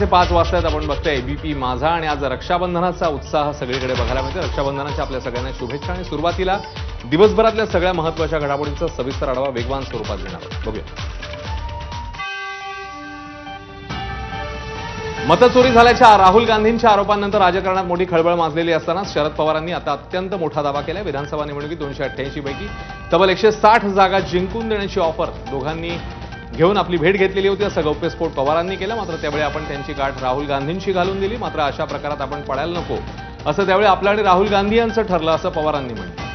5 वाजता आपण बघतोय एबीपी माझा आणि आज रक्षाबंधनाचा उत्साह सगळीकडे बघायला मिळतो। रक्षाबंधनाच्या आपल्या सगळ्यांना शुभेच्छा आणि सुरुवातीला दिवसभरातल्या सगळ्या महत्त्वाच्या घडामोडींचा सविस्तर आढावा वेगवान स्वरूपात घेणार आहोत। बघूया। मतचोरी झाल्याच्या राहुल गांधींच्या आरोपांनंतर राजकारणात मोठी खळबळ माजलेली असताना शरद पवारांनी आता अत्यंत मोठा दावा केलाय। विधानसभा निवडणुकीत 288 पैकी तब्बल 160 जागा जिंकून देण्याची ऑफर दोघांनी घेऊन आपली भेट घेतलेली होती असं गौप्यस्फोट पवारांनी केला। मात्र त्यावेळी आपण त्यांची गाठ राहुल गांधींशी घालून दिली। मात्र अशा प्रकारात आपण पडायला नको असं त्यावेळी आपलं आणि राहुल गांधी यांचं ठरलं असं पवारांनी म्हटलं।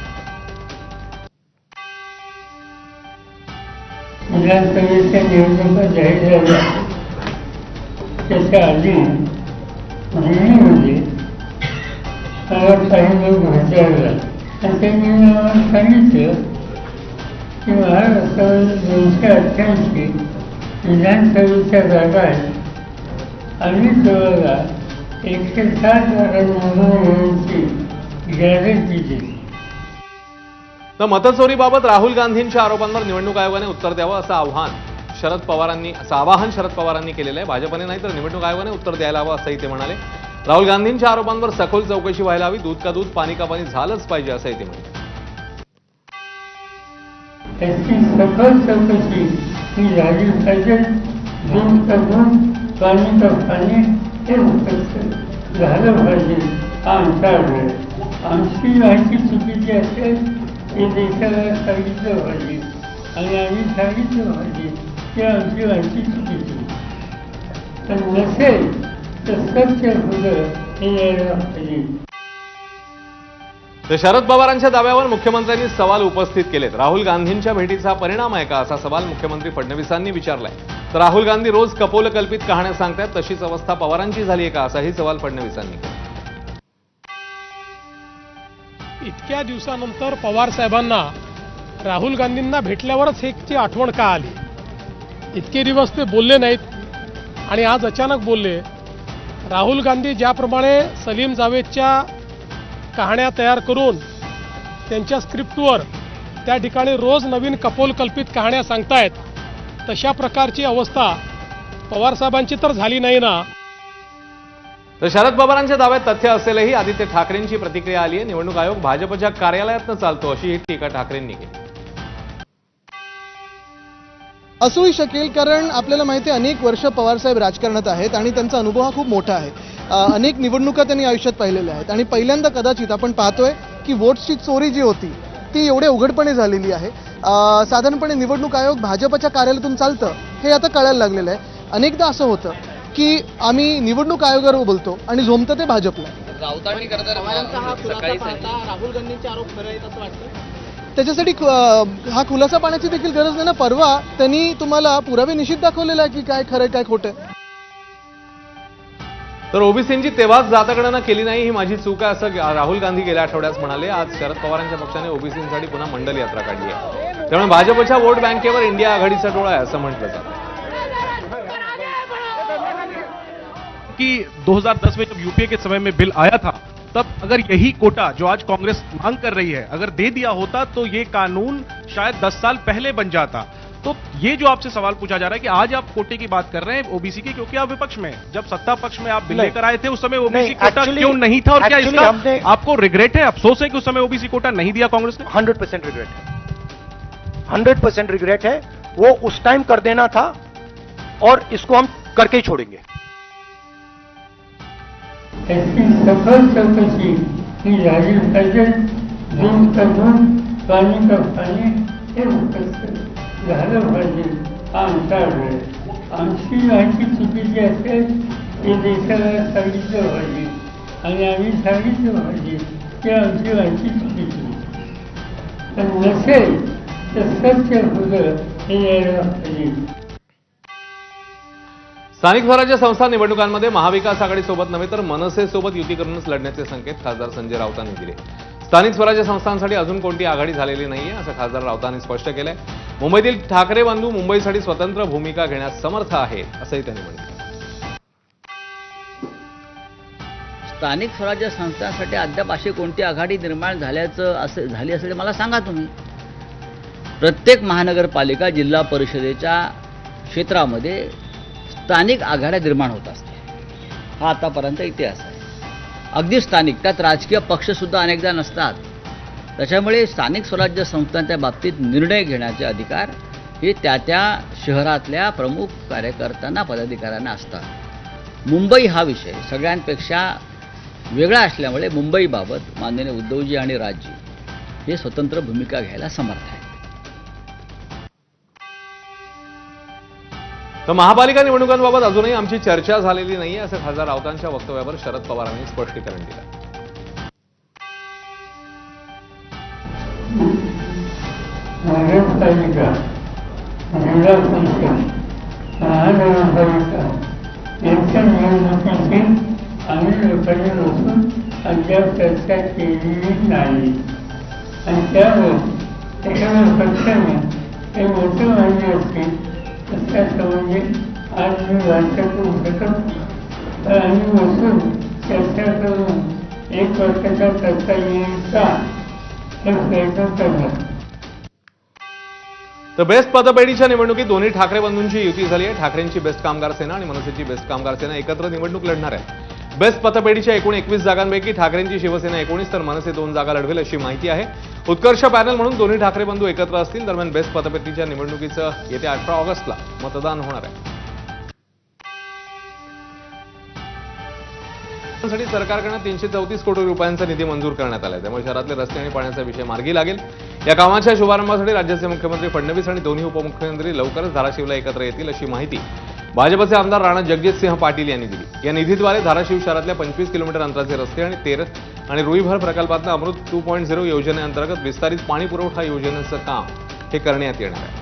विधानसभेच्या निवडणुका जाहीर झाल्या त्याच्या आधी दिल्लीमध्ये मला काही लोक भेटायला आणि त्यांनी मला सांगितलं की महाराष्ट्रामध्ये 288 विधानसभेच्या जागा आहेत आणि जवळला 160 जागा निवडून येण्याची गॅरंटी दिली। तर मतचोरीबाबत राहुल गांधींच्या आरोपांवर निवडणूक आयोगाने उत्तर द्यावं असं आवाहन शरद पवारांनी केलेलं आहे। भाजपने नाही तर निवडणूक आयोगाने उत्तर द्यायला हवं असंही ते म्हणाले। राहुल गांधींच्या आरोपांवर सखोल चौकशी व्हायला हवी, दूध का दूध पाणी का पाणी झालंच पाहिजे असंही ते म्हणाले। त्याची सखोल चौकशी ही झाली पाहिजे, दूध का दूध पाणी का पाणी हे झालं पाहिजे हा आमचा आग्रह। आमची माहिती चुकीची असेल हे देशाला सांगितलं पाहिजे आणि आम्ही सांगितलं पाहिजे की आमची माहिती चुकीची, तर नसेल तर सत्य होतं हे यायला पाहिजे। तर शरद पवारांच्या दाव्यावर मुख्यमंत्र्यांनी सवाल उपस्थित केलेत। राहुल गांधींच्या भेटीचा परिणाम आहे का असा सवाल मुख्यमंत्री फडणवीसांनी विचारलाय। तर राहुल गांधी रोज कपोलकल्पित कहाण्या सांगतात तशीच अवस्था पवारांची झाली आहे का असाही सवाल फडणवीसांनी केला। इतक्या दिवसानंतर पवार साहेबांना राहुल गांधींना भेटल्यावरच ह्याची आठवण का आली? इतके दिवस ते बोलले नाहीत आणि आज अचानक बोलले। राहुल गांधी ज्याप्रमाणे सलीम जावेदच्या कहाण्या तयार करून त्यांच्या स्क्रिप्टवर त्या ठिकाणी रोज नवीन कपोलकल्पित कहाण्या सांगतायत, तशा प्रकारची अवस्था पवारसाहेबांची तर झाली नाही ना। तर शरद पवारांच्या दाव्यात तथ्य असेलही आदित्य ठाकरेंची प्रतिक्रिया आली आहे। निवडणूक आयोग भाजपच्या कार्यालयातनं चालतो अशी टीका ठाकरेंनी केली। असूही शकेल, कारण आपल्याला माहिती आहे अनेक वर्ष पवारसाहेब राजकारणात आहेत आणि त्यांचा अनुभव हा खूप मोठा आहे। अनेक निवडणुका त्यांनी आयुष्यात पाहिलेल्या आहेत आणि पहिल्यांदा कदाचित आपण पाहतोय की वोट्सची चोरी जी होती ती एवढ्या उघडपणे झालेली आहे। साधारणपणे निवडणूक आयोग भाजपच्या कार्यालयातून चालतं हे आता कळायला लागलेलं आहे। अनेकदा असं होतं की आम्ही निवडणूक आयोगावर बोलतो आणि झोमतं ते भाजपला। राहुल गांधींचे आरोप खरे आहेत असं वाटतं? त्याच्यासाठी हा खुलासा पाण्याची देखील गरज नाही ना। परवा त्यांनी तुम्हाला पुरावे निश्चित दाखवलेला आहे की काय खरं काय खोटं। तर ओबीसींची तेव्हाच जातगणना केली नाही ही माझी चूक आहे असं राहुल गांधी गेल्या आठवड्यात म्हणाले। आज शरद पवारांच्या पक्षाने ओबीसींसाठी पुन्हा मंडल यात्रा काढली आहे। त्यामुळे भाजपच्या वोट बँकेवर इंडिया आघाडीचा डोळा आहे असं म्हटलं जातं। कि 2010 में जब यूपीए के समय में बिल आया था तब अगर यही कोटा जो आज कांग्रेस मांग कर रही है अगर दे दिया होता तो ये कानून शायद 10 साल पहले बन जाता। तो ये जो आपसे सवाल पूछा जा रहा है कि आज आप कोटे की बात कर रहे हैं ओबीसी की, क्योंकि आप विपक्ष में जब सत्ता पक्ष में आप बिल लेकर आए थे उस समय ओबीसी कोटा क्यों नहीं था और क्या इसका आपको रिग्रेट है, अफसोस है कि उस समय ओबीसी कोटा नहीं दिया कांग्रेस ने? 100% रिग्रेट है, 100% रिग्रेट है। वो उस टाइम कर देना था और इसको हम करके ही छोड़ेंगे। त्याची सखोल चौकशी ही झाली पाहिजे, दूध का दूध पाणी का पाणी हे झालं पाहिजे हा आमचा आग्रह। आमची माहिती चुकीची असेल हे देशाला सांगितलं पाहिजे आणि आम्ही सांगितलं पाहिजे की आमची माहिती चुकीची, तर नसेल तर सत्य होतं हे यायला पाहिजे। स्थानिक स्वराज्य संस्था निवडणुकांमध्ये महाविकास आघाडीसोबत नव्हे तर मनसेसोबत युती करूनच लढण्याचे संकेत खासदार संजय राऊतांनी दिले। स्थानिक स्वराज्य संस्थांसाठी अजून कोणती आघाडी झालेली नाहीये असं खासदार राऊतांनी स्पष्ट केलंय। मुंबईतील ठाकरे बंधू मुंबईसाठी स्वतंत्र भूमिका घेण्यास समर्थ आहेत असंही त्यांनी म्हटलं। स्थानिक स्वराज्य संस्थांसाठी अद्याप अशी कोणती आघाडी निर्माण झाली असेल मला सांगा तुम्ही। प्रत्येक महानगरपालिका जिल्हा परिषदेच्या क्षेत्रामध्ये स्थानिक आघाड्या निर्माण होत असतात। हा आतापर्यंत इतिहास आहे. अगदी स्थानिक, त्यात राजकीय पक्षसुद्धा अनेकदा नसतात. त्याच्यामुळे स्थानिक स्वराज्य संस्थांच्या बाबतीत निर्णय घेण्याचे अधिकार हे त्या शहरातल्या प्रमुख कार्यकर्त्यांना, पदाधिकाऱ्यांना असतात. मुंबई हा विषय सगळ्यांपेक्षा वेगळा असल्यामुळे मुंबईबाबत माननीय उद्धवजी आणि राजजी हे स्वतंत्र भूमिका घ्यायला समर्थ आहेत. तर महापालिका निवडणुकांबाबत अजूनही आमची चर्चा झालेली नाही असं खासदार राऊतांच्या वक्तव्यावर शरद पवारांनी स्पष्टीकरण दिलं. नगरपालिका, जिल्हा परिषद, महानगरपालिका यांच्या निवडणुकीची आम्ही लोकांनी बसून अद्याप चर्चा केलेली नाही. आणि त्यावर एखाद्या पक्षाने ते मोठे मान्य असतील त्यासंबंधी आज मी वार्ता करू शकत नाही. तर आम्ही बसून चर्चा करून एक वर्षाचा करता येईल का हे प्रयत्न करणार. तर बेस्ट पतपेढीच्या निवडणुकीत दोन्ही ठाकरे बंधूंची युती झाली आहे. ठाकरेंची बेस्ट कामगार सेना आणि मनसेची बेस्ट कामगार सेना एकत्र निवडणूक लढणार आहे. बेस्ट पतपेढीच्या एकूण 21 जागांपैकी ठाकरेंची शिवसेना 19 तर मनसे 2 जागा लढवेल अशी माहिती आहे. उत्कर्ष पॅनल म्हणून दोन्ही ठाकरे बंधू एकत्र असतील. दरम्यान बेस्ट पतपेढीच्या निवडणुकीचं येत्या 18 ऑगस्टला मतदान होणार आहे. साठी सरकारकडून 334 कोटी रुपयांचा निधी मंजूर करण्यात आला आहे. त्यामुळे शहरातले रस्ते आणि पाण्याचा विषय मार्गी लागेल. या कामाच्या शुभारंभासाठी राज्याचे मुख्यमंत्री फडणवीस आणि दोन्ही उपमुख्यमंत्री लवकरच धाराशिवला एकत्र येतील अशी माहिती भाजपचे आमदार राणा जगजितसिंह पाटील यांनी दिली. या निधीद्वारे धाराशिव शहरातल्या 25 किलोमीटर अंतराचे रस्ते आणि तेर आणि रुईभर प्रकल्पातनं अमृत 2.0 योजनेअंतर्गत विस्तारित पाणी पुरवठा योजनेचं काम हे करण्यात येणार आहे.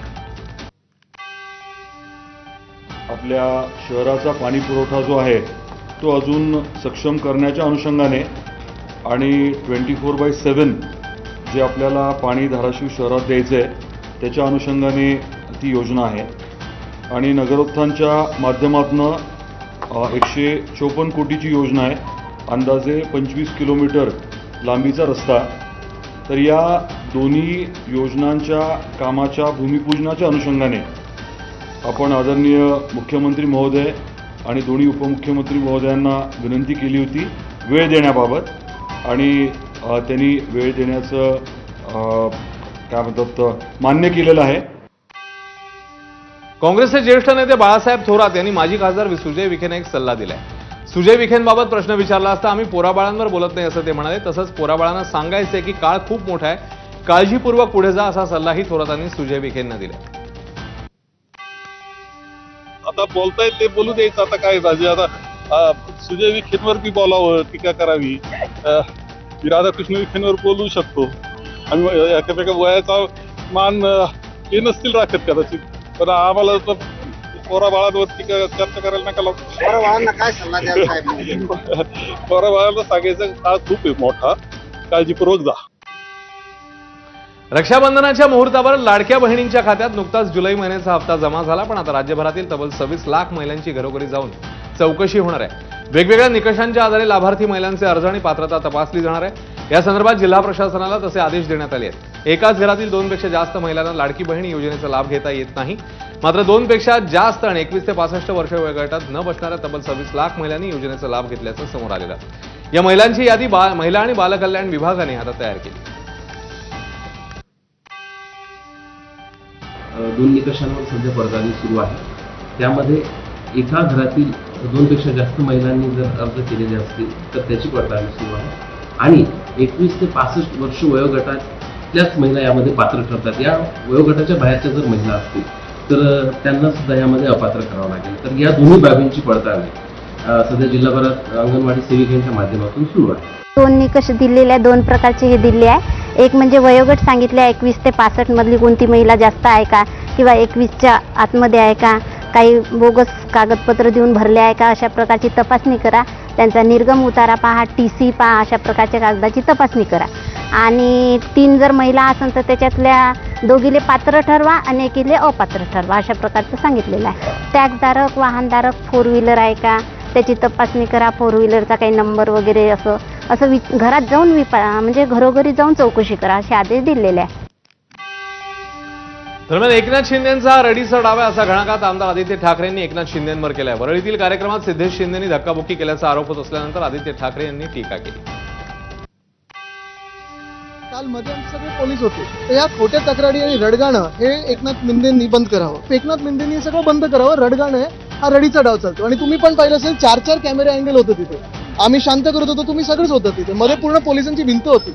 आपल्या शहराचा पाणी पुरवठा जो आहे तो अजून सक्षम करण्याच्या अनुषंगाने आणि 24/7 जे आपल्याला पाणी धाराशिव शहरात द्यायचं आहे त्याच्या अनुषंगाने ती योजना आहे. आणि नगरोत्थानच्या माध्यमातून 154 कोटीची योजना आहे. अंदाजे 25 किलोमीटर लांबीचा रस्ता. तर या दोन्ही योजनांच्या कामाच्या भूमिपूजनाच्या अनुषंगाने आपण आदरणीय मुख्यमंत्री महोदय आणि दोन्ही उपमुख्यमंत्री महोदयांना विनंती केली होती वेळ देण्याबाबत. आणि त्यांनी वेळ देण्याचं काय म्हणतात मान्य केलेलं आहे. काँग्रेसचे ज्येष्ठ नेते बाळासाहेब थोरात यांनी माजी खासदार सुजय विखेंना एक सल्ला दिलाय. सुजय विखेंबाबत प्रश्न विचारला असता आम्ही पोराबाळांवर बोलत नाही असं ते म्हणाले. तसंच पोराबाळांना सांगायचंय की काळ खूप मोठा आहे, काळजीपूर्वक पुढे जा असा सल्लाही थोरातांनी सुजय विखेंना दिला. आता बोलतायत ते बोलू द्यायचं. आता काय राजे, आता सुजय विखेंवर बी बोलावं, टीका करावी. राधाकृष्ण विखेंवर बोलू शकतो आम्ही. एकापेक्षा वयाचा मान हे नसतील राखत कदाचित, पण आम्हाला पोरा बाळांवरती चर्चा करायला नका लावू. काय सल्ला द्याल साहेब? पोरा बाळांना सांगायचं काळ खूप आहे मोठा, काळजीपूर्वक जा. रक्षाबंधनाच्या मुहूर्तावर लाडक्या बहिणींच्या खात्यात नुकताच जुलै महिन्याचा हप्ता जमा झाला. पण आता राज्यभरातील तब्बल 26 लाख महिलांची घरोघरी जाऊन चौकशी होणार आहे. वेगवेगळ्या निकषांच्या आधारे लाभार्थी महिलांचे अर्ज आणि पात्रता तपासली जाणार आहे. या संदर्भात जिल्हा प्रशासनाला तसे आदेश देण्यात आले आहेत. एकाच घरातील 2 पेक्षा जास्त महिलांना लाडकी बहीण योजनेचा लाभ घेता येत नाही. मात्र 2 पेक्षा जास्त आणि 21 ते 65 वर्ष वयोगटात न बसणाऱ्या तब्बल 26 लाख महिलांनी योजनेचा लाभ घेतल्याचं समोर आलेलं आहे. या महिलांची यादी महिला आणि बालकल्याण विभागाने आता तयार केली. 2 निकषांवर सध्या पडताळणी सुरू आहे. त्यामध्ये एका घरातील 2 पेक्षा जास्त महिलांनी जर अर्ज केलेले असतील तर त्याची पडताळणी सुरू आहे. आणि 21 ते 65 वर्ष वयोगटातल्याच महिला यामध्ये पात्र ठरतात. या वयोगटाच्या बाहेरच्या जर महिला असतील तर त्यांना सुद्धा यामध्ये अपात्र करावं लागेल. तर या दोन्ही बाबींची पडताळणी सध्या जिल्हाभरात अंगणवाडी सेविकांच्या माध्यमातून सुरू आहे. 2 निकष दिलेले आहे, 2 प्रकारचे हे दिले आहे. एक म्हणजे वयोगट सांगितले आहे, 21 ते 65 मधली कोणती महिला जास्त आहे का, किंवा 21च्या आतमध्ये आहे का, काही बोगस कागदपत्र देऊन भरले आहे का, अशा प्रकारची तपासणी करा. त्यांचा निर्गम उतारा पहा, TC पहा, अशा प्रकारच्या कागदाची तपासणी करा. आणि 3 जर महिला असेल तर त्याच्यातल्या 2 पात्र ठरवा आणि 1 अपात्र ठरवा, अशा प्रकारचं सांगितलेलं आहे. टॅक्सधारक, वाहनधारक 4 व्हीलर आहे का त्याची तपासणी करा. 4 व्हीलरचा काही नंबर वगैरे असं घरात जाऊन म्हणजे घरोघरी जाऊन चौकशी करा, असे आदेश दिलेले आहे. दरम्यान एकनाथ शिंदेंचा रडीचा डाव आहे असा घणाघात आमदार आदित्य ठाकरेंनी एकनाथ शिंदेंवर केलाय. वरळीतील कार्यक्रमात सिद्धेश शिंदेंनी धक्काबुक्की केल्याचा आरोप होत असल्यानंतर आदित्य ठाकरे यांनी टीका केली. काल मध्ये आमचे सगळे पोलीस होते, तर या खोट्या तक्रारी आणि रडगाणं हे एकनाथ मिंदेंनी बंद करावं. एकनाथ मिंदेंनी हे सगळं बंद करावं. रडगाणं आहे हा रडीचा डाव चालतो. आणि तुम्ही पण पाहिलं असेल 4 कॅमेरे अँगल होते तिथे. आम्ही शांत करत होतो, तुम्ही सगळेच होतं तिथे. मध्ये पूर्ण पोलिसांची भिंत होती.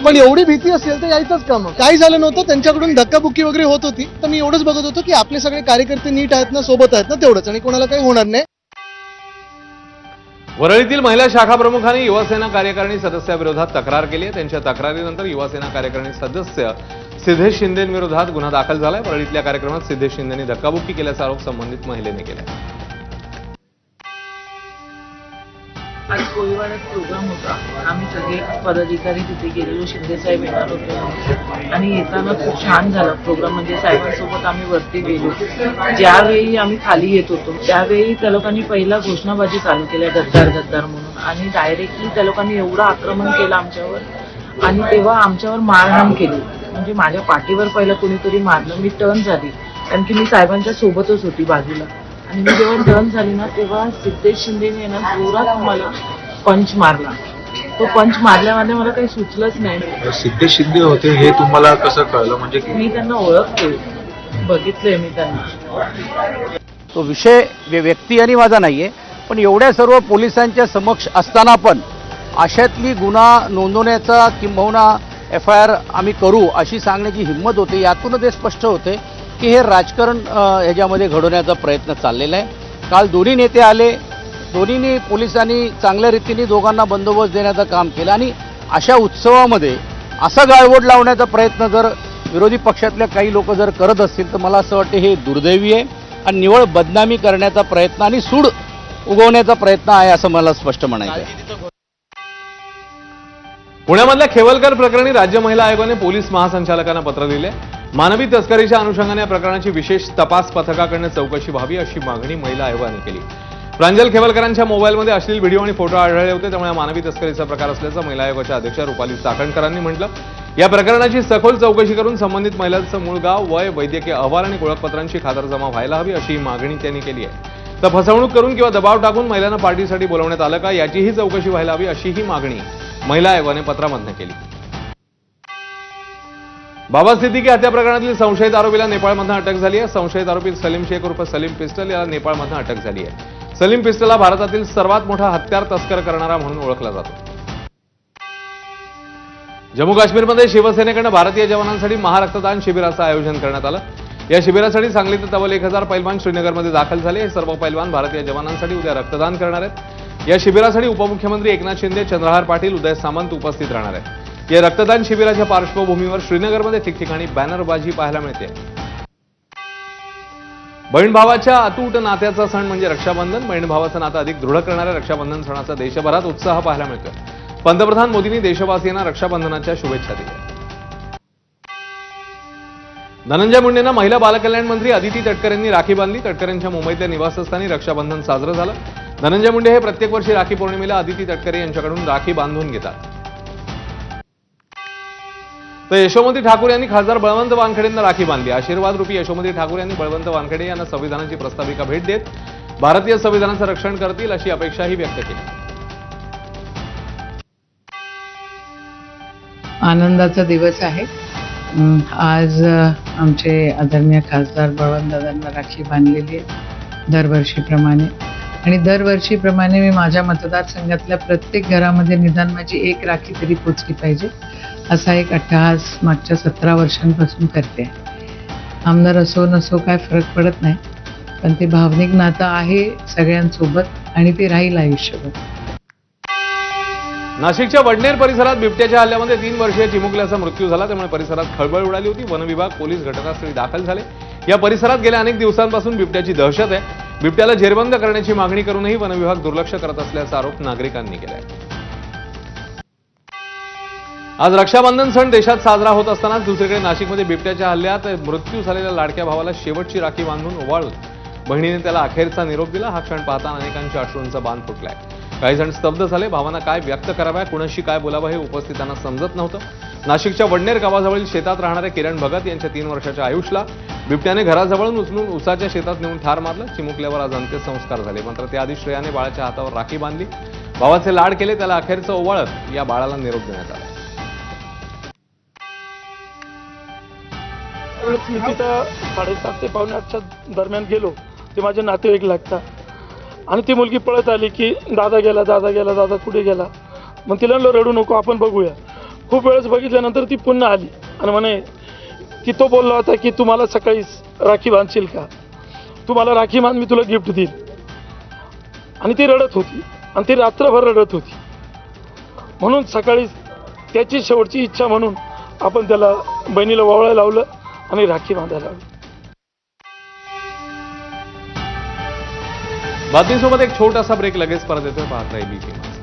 पण एवढी भीती असेल तर यायचंच काम. काही झालं नव्हतं, त्यांच्याकडून धक्काबुक्की वगैरे होत होती. तर मी एवढंच बघत होतो की आपले सगळे कार्यकर्ते नीट आहेत ना, सोबत आहेत ना, तेवढंच. आणि कोणाला काही होणार नाही. वरळीतील महिला शाखा प्रमुखांनी युवासेना कार्यकारिणी सदस्याविरोधात तक्रार केली आहे. त्यांच्या तक्रारीनंतर युवासेना कार्यकारिणी सदस्य सिद्धेश शिंदेंविरोधात गुन्हा दाखल झालाय. वरळीतल्या कार्यक्रमात सिद्धेश शिंदेंनी धक्काबुक्की केल्याचा आरोप संबंधित महिलेने केला. आज कोळीवाड्यात प्रोग्राम होता. आम्ही सगळे पदाधिकारी तिथे गेलेलो. शिंदे साहेब येणार होते आणि येताना खूप छान झाला प्रोग्राम. म्हणजे साहेबांसोबत आम्ही वरती गेलो. ज्यावेळी आम्ही खाली येत होतो त्यावेळी त्या लोकांनी पहिला घोषणाबाजी चालू केल्या, गद्दार गद्दार म्हणून. आणि डायरेक्टली त्या लोकांनी एवढं आक्रमण केलं आमच्यावर आणि तेव्हा आमच्यावर मारहाण केली. म्हणजे माझ्या पाठीवर पहिलं कोणीतरी मारलं. मी टर्न झाली कारण की मी साहेबांच्या सोबतच होती बाजूला. आणि मी जेव्हा टर्न झाली ना तेव्हा सिद्धेश शिंदेने ना जोरात मला पंच मारला. तो पंच मारल्यामध्ये मला काही सुचलंच नाही. सिद्धेश शिंदे होते हे तुम्हाला कसं कळलं? म्हणजे मी त्यांना ओळखते, बघितलंय मी त्यांना. तो विषय व्यक्ती आणि माझा नाहीये, पण एवढ्या सर्व पोलिसांच्या समक्ष असताना पण अशातली गुन्हा नोंदवण्याचा किंबहुना FIR आम्ही करू अशी सांगण्याची हिंमत होते. यातूनच हे स्पष्ट होते की हे राजकारण ह्याच्यामध्ये घडवण्याचा प्रयत्न चाललेला आहे. काल दोन्ही नेते आले, दोन्हींनी पोलिसांनी चांगल्या रीतीने दोघांना बंदोबस्त देण्याचं काम केलं आणि अशा उत्सवामध्ये असा गाळबोट लावण्याचा प्रयत्न जर विरोधी पक्षातल्या काही लोक जर करत असतील तर मला असं वाटतं हे दुर्दैवी आहे आणि निवळ बदनामी करण्याचा प्रयत्न आणि सूड उगवण्याचा प्रयत्न आहे असं मला स्पष्ट म्हणायचं आहे. पुण्यामधल्या खेवलकर प्रकरणी राज्य महिला आयोगाने पोलीस महासंचालकांना पत्र दिले. मानवी तस्करीच्या अनुषंगाने या प्रकरणाची विशेष तपास पथकाकडून चौकशी व्हावी अशी मागणी महिला आयोगाने केली. प्रांजल खेवलकरांच्या मोबाईलमध्ये अश्लील व्हिडिओ आणि फोटो आढळले होते, त्यामुळे मानवी तस्करीचा प्रकार असल्याचं महिला आयोगाच्या अध्यक्षा रुपाली चाकणकरांनी म्हटलं. या प्रकरणाची सखोल चौकशी करून संबंधित महिलांचं मूळ गाव, वय, वैद्यकीय अहवाल आणि ओळखपत्रांची खातरजमा व्हायला हवी अशी मागणी त्यांनी केली आहे. तर फसवणूक करून किंवा दबाव टाकून महिलांना पार्टीसाठी बोलवण्यात आलं का याचीही चौकशी व्हायला हवी अशीही मागणी महिला आयोगाने पत्रामधनं केली. बाबा सिद्दीकी हत्या प्रकरणातील संशयित आरोपीला नेपाळमधनं अटक झाली आहे. संशयित आरोपी सलीम शेख उर्फ सलीम पिस्टल याला नेपाळमधनं अटक झाली आहे. सलीम पिस्टल हा भारतातील सर्वात मोठा हत्यार तस्कर करणारा म्हणून ओळखला जातो. जम्मू काश्मीरमध्ये शिवसेनेकडून भारतीय जवानांसाठी महारक्तदान शिबिराचं आयोजन करण्यात आलं. या शिबिरासाठी सांगलीत तब्बल 1000 पैलवान श्रीनगरमध्ये दाखल झाले. हे सर्व पैलवान भारतीय जवानांसाठी उद्या रक्तदान करणार आहेत. या शिबिरासाठी उपमुख्यमंत्री एकनाथ शिंदे, चंद्रहार पाटील, उदय सामंत उपस्थित राहणार आहेत. या रक्तदान शिबिराच्या पार्श्वभूमीवर श्रीनगरमध्ये ठिकठिकाणी बॅनरबाजी पाहायला मिळते. बहीण भावाच्या अतूट नात्याचा सण म्हणजे रक्षाबंधन. बहीण भावाचं नातं अधिक दृढ करणाऱ्या रक्षाबंधन सणाचा देशभरात उत्साह पाहायला मिळतोय. पंतप्रधान मोदींनी देशवासियांना रक्षाबंधनाच्या शुभेच्छा दिल्या. धनंजय मुंडेंना महिला बालकल्याण मंत्री अदिती तटकरे यांनी राखी बांधली. तटकरे यांच्या मुंबईतल्या निवासस्थानी रक्षाबंधन साजरं झालं. धनंजय मुंडे हे प्रत्येक वर्षी राखी पौर्णिमेला अदिती तटकरे यांच्याकडून राखी बांधून घेतात. तर यशोमती ठाकूर यांनी खासदार बळवंत वानखेडेंना राखी बांधली. आशीर्वाद रूपी यशोमती ठाकूर यांनी बळवंत वानखेडे यांना संविधानाची प्रस्ताविका भेट देत भारतीय संविधानाचं रक्षण करतील अशी अपेक्षाही व्यक्त केली. आनंदाचा दिवस आहे. आज आमचे आदरणीय खासदार बळवंतदादांना राखी बांधलेली आहे दरवर्षीप्रमाणे. आणि दरवर्षीप्रमाणे मी माझ्या मतदारसंघातल्या प्रत्येक घरामध्ये निदान माझी एक राखी तरी पोचली पाहिजे असा एक अट्टहास मागच्या 17 वर्षांपासून करते. आमदार असो नसो काय फरक पडत नाही, पण ते भावनिक नातं आहे सगळ्यांसोबत आणि ते राहील आयुष्यभर. नाशिकच्या वडनेर परिसरात बिबट्याच्या हल्ल्यामध्ये 3 वर्षीय चिमुकल्याचा मृत्यू झाला. त्यामुळे परिसरात खळबळ उडाली होती. वन विभाग, पोलीस घटनास्थळी दाखल झाले. या परिसरात गेल्या अनेक दिवसांपासून बिबट्याची दहशत आहे. बिबट्याला जेरबंद करण्याची मागणी करूनही वन विभाग दुर्लक्ष करत असल्याचा आरोप नागरिकांनी केलाय. आज रक्षाबंधन सण देशात साजरा होत असतानाच दुसरीकडे नाशिकमध्ये बिबट्याच्या हल्ल्यात मृत्यू झालेल्या लाडक्या भावाला शेवटची राखी बांधून ओवाळून बहिणीने त्याला अखेरचा निरोप दिला. हा क्षण पाहताना अनेकांच्या अश्रूंचा बांध फुटलाय. काही जण स्तब्ध झाले. भावांना काय व्यक्त कराव्या, कुणाशी काय बोलावं हे उपस्थितांना समजत नव्हतं. नाशिकच्या वडनेर गावाजवळील शेतात राहणाऱ्या किरण भगत यांच्या 3 वर्षाच्या आयुषला बिबट्याने घराजवळून उचलून उसाच्या शेतात नेऊन ठार मारलं. चिमुकल्यावर आज अंत्यसंस्कार झाले. मात्र त्याआधी श्रेयाने बाळाच्या हातावर राखी बांधली, भावाचे लाड केले. त्याला अखेरचं ओवाळत या बाळाला निरोप देण्यात आला. मी तिथं 7:30 ते 7:45च्या दरम्यान गेलो. ते माझे नातेवाईक लागतात आणि ती मुलगी पळत आली की दादा गेला, दादा गेला, दादा कुठे गेला. मग तिला म्हणलं रडू नको, आपण बघूया. खूप वेळेस बघितल्यानंतर ती पुन्हा आली आणि म्हणे की तो बोलला होता की तू मला सकाळी राखी बांधशील का, तू मला राखी बांध, मी तुला गिफ्ट देईल. आणि ती रडत होती आणि ती रात्रभर रडत होती. म्हणून सकाळी त्याची शेवटची इच्छा म्हणून आपण त्याला बहिणीला वळायला लावलं आणि राखी बांधायला लावली. बातमीसोबत एक छोटासा ब्रेक, लगेच परत येतोय. पाहत राहा ABC.